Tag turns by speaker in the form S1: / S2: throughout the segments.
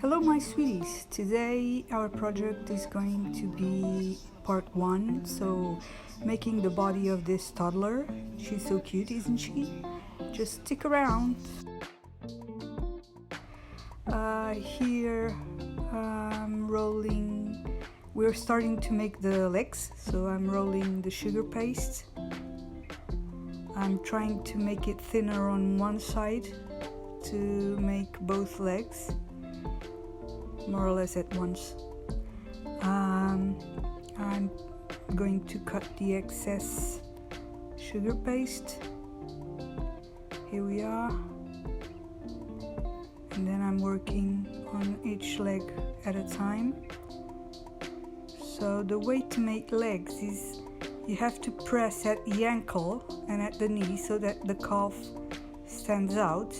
S1: Hello my sweeties, today our project is going to be part 1, so making the body of this toddler. She's so cute, isn't she? Just stick around. Here I'm rolling, we're starting to make the legs, so I'm rolling the sugar paste. I'm trying to make it thinner on one side to make both legs more or less at once. I'm going to cut the excess sugar paste. Here we are. And then I'm working on each leg at a time. So the way to make legs is you have to press at the ankle and at the knee so that the calf stands out.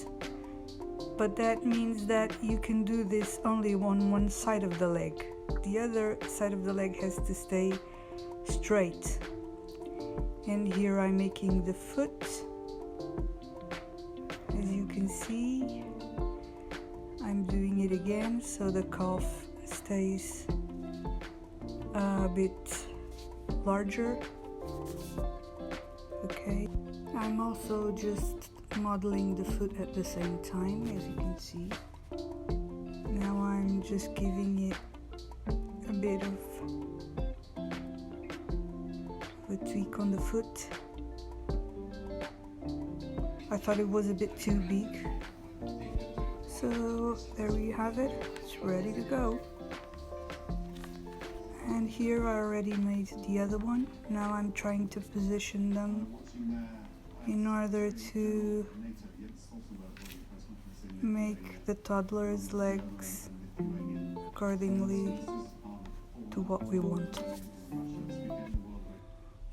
S1: But that means that you can do this only on one side of the leg. The other side of the leg has to stay straight. And here I'm making the foot. As you can see, I'm doing it again so the calf stays a bit larger. Okay, I'm also just modeling the foot at the same time, as you can see. Now I'm just giving it a bit of a tweak on the foot. I thought it was a bit too big. So there we have it, it's ready to go. And here I already made the other one. Now I'm trying to position them in order to make the toddler's legs accordingly to what we want.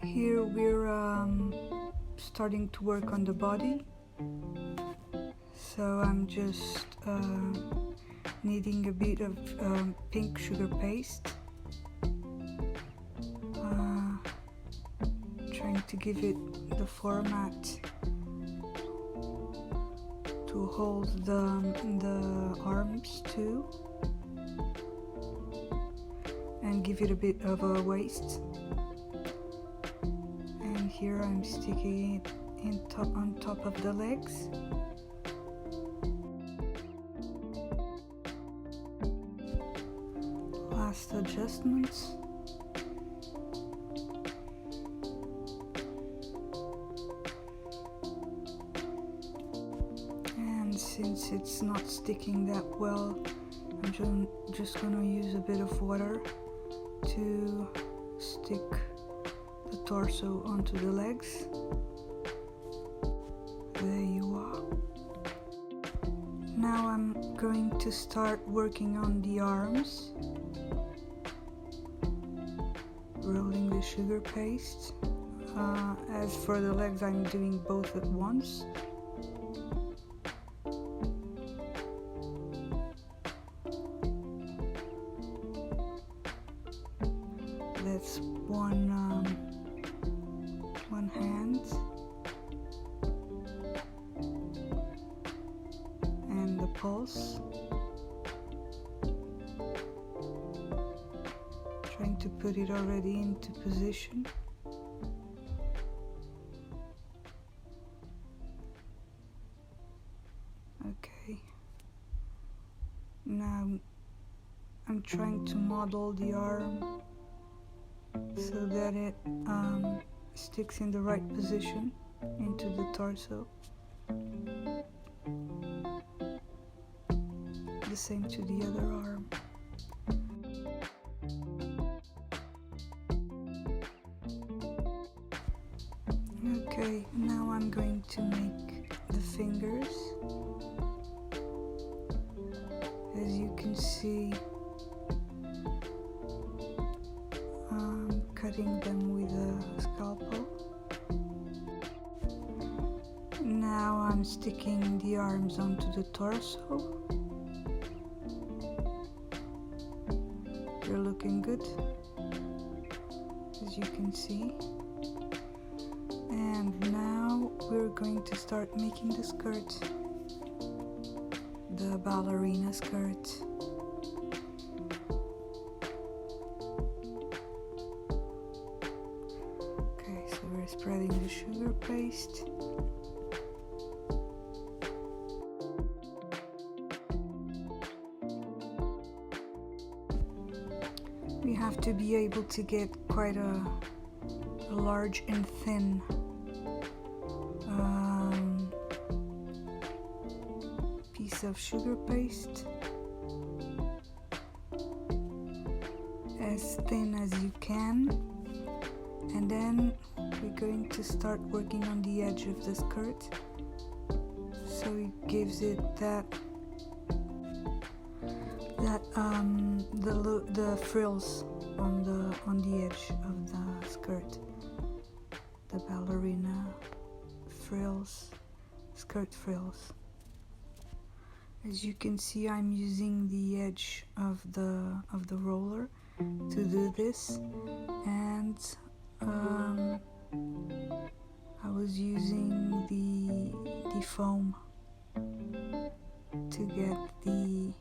S1: Here we're starting to work on the body. So I'm just kneading a bit of pink sugar paste. Trying to give it the format to hold the arms too, and give it a bit of a waist. And here I'm sticking it on top of the legs. Last adjustments. Since it's not sticking that well, I'm just gonna use a bit of water to stick the torso onto the legs. There you are. Now I'm going to start working on the arms, rolling the sugar paste. As for the legs, I'm doing both at once. That's one hand and the pulse. Trying to put it already into position. Okay. Now I'm trying to model the arm so that it sticks in the right position into the torso. The same to the other arm. Okay, now I'm going to make the fingers. As you can see, cutting them with a scalpel. Now I'm sticking the arms onto the torso. They're looking good, as you can see. And now we're going to start making the skirt, the ballerina skirt. paste. We have to be able to get quite a large and thin piece of sugar paste, as thin as you can, and then we're going to start working on the edge of the skirt, so it gives it the frills on the edge of the skirt, the ballerina frills, skirt frills. As you can see, I'm using the edge of the roller to do this, and I was using the foam to get the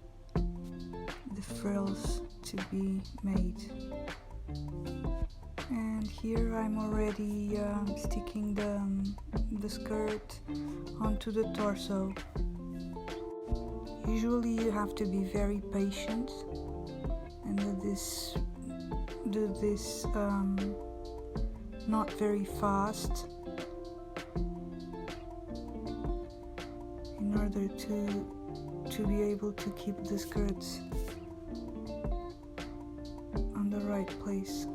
S1: frills to be made. And here I'm already sticking the skirt onto the torso. Usually you have to be very patient and do this not very fast in order to be able to keep the skirts on the right place.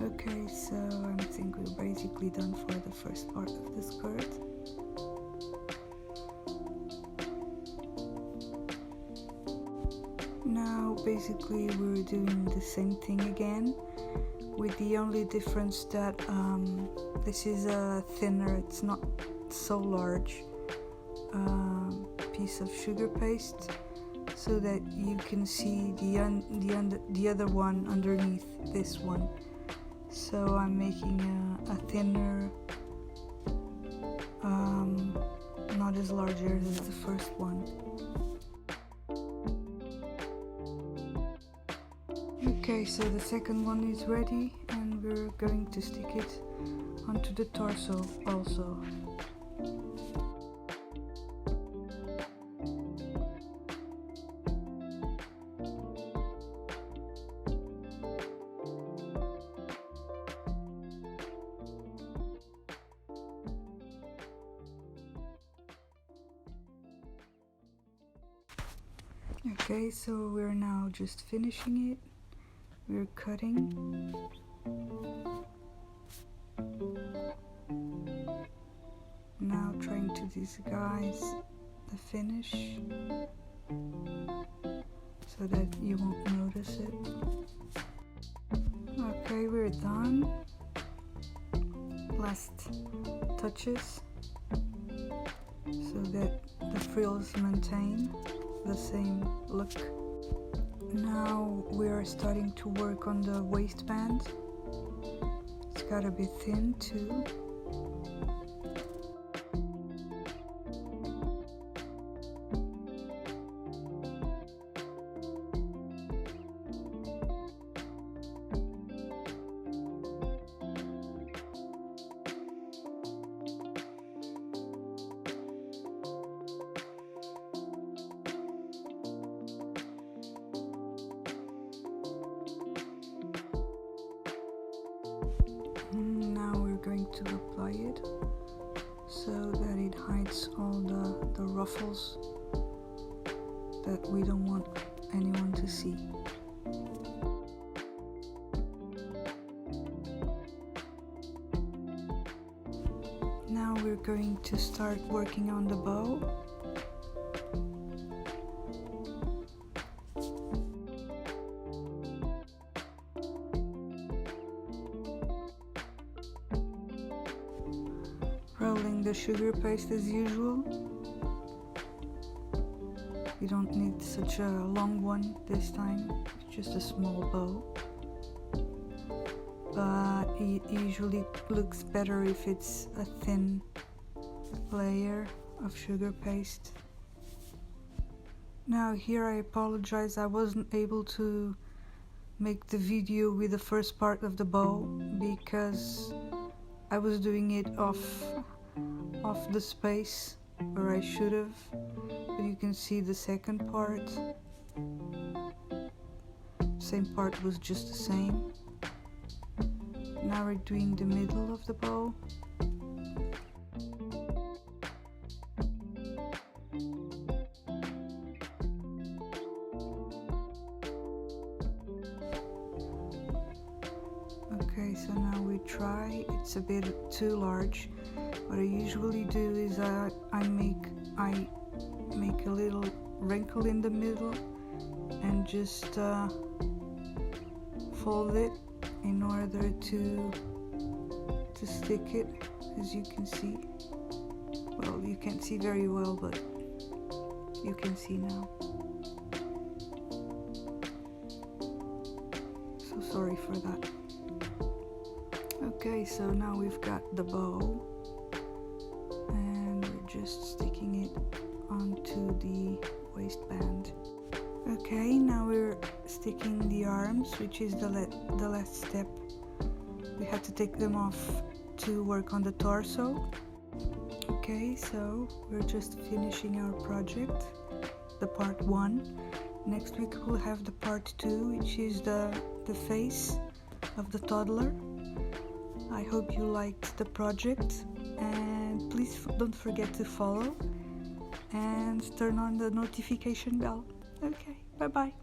S1: Okay, so I think we're basically done for the first part of the skirt. Now basically we're doing the same thing again, with the only difference that this is a thinner, it's not so large piece of sugar paste, so that you can see the other one underneath this one. So I'm making a thinner, not as large as the first one. Okay, so the second one is ready, and we're going to stick it onto the torso also. Okay, so we're now just finishing it. We're cutting. Now trying to disguise the finish so that you won't notice it. Okay, we're done. Last touches so that the frills maintain the same look. Now we are starting to work on the waistband. It's gotta be thin too. Now we're going to apply it so that it hides all the ruffles that we don't want anyone to see. Now we're going to start working on the bow. Rolling the sugar paste as usual. You don't need such a long one this time, it's just a small bow. But it usually looks better if it's a thin layer of sugar paste. Now here I apologize, I wasn't able to make the video with the first part of the bow because I was doing it off the space where I should have, but you can see the second part. Same part was just the same. Now we're doing the middle of the bow. Okay, so now we try. It's a bit too large. What I usually do is I make a little wrinkle in the middle and just fold it in order to stick it, as you can see. Well, you can't see very well, but you can see now. So sorry for that. Okay, so now we've got the bow and we're just sticking it onto the waistband. Okay, now we're sticking the arms, which is the last step. We had to take them off to work on the torso. Okay, so we're just finishing our project, the part 1. Next week we'll have the part 2, which is the face of the toddler. I hope you liked the project, and please don't forget to follow and turn on the notification bell. Okay, bye bye.